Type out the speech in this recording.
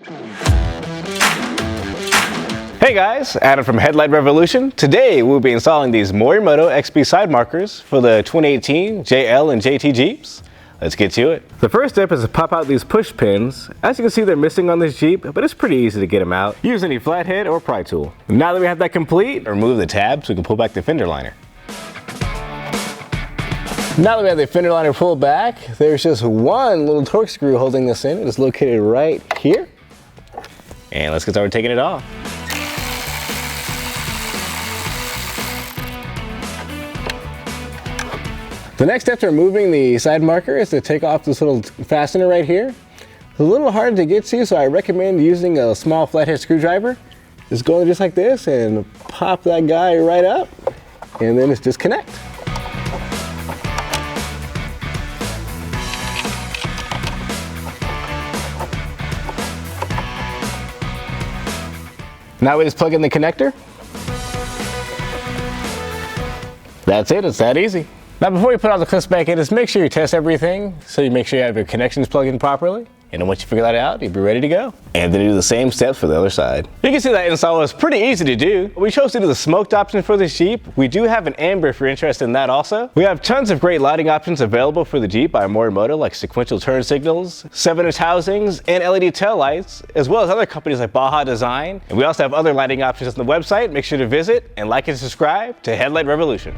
Hey guys, Adam from Headlight Revolution. Today we'll be installing these Morimoto XP side markers for the 2018 JL and JT Jeeps. Let's get to it. The first step is to pop out these push pins. As you can see, they're missing on this Jeep, but it's pretty easy to get them out. Use any flathead or pry tool. Now that we have that complete, remove the tab so we can pull back the fender liner. Now that we have the fender liner pulled back, there's just one little torque screw holding this in. It is located right here. And let's get started taking it off. The next step to removing the side marker is to take off this little fastener right here. It's a little hard to get to, so I recommend using a small flathead screwdriver. Just go just like this and pop that guy right up, and then it's disconnect. Now we just plug in the connector. That's it, it's that easy. Now before you put all the clips back in, just make sure you test everything so you make sure you have your connections plugged in properly. And then once you figure that out, you'll be ready to go. And then do the same steps for the other side. You can see that install was pretty easy to do. We chose to do the smoked option for this Jeep. We do have an amber if you're interested in that also. We have tons of great lighting options available for the Jeep by Morimoto, like sequential turn signals, 7-inch housings, and LED tail lights, as well as other companies like Baja Design. And we also have other lighting options on the website. Make sure to visit and like and subscribe to Headlight Revolution.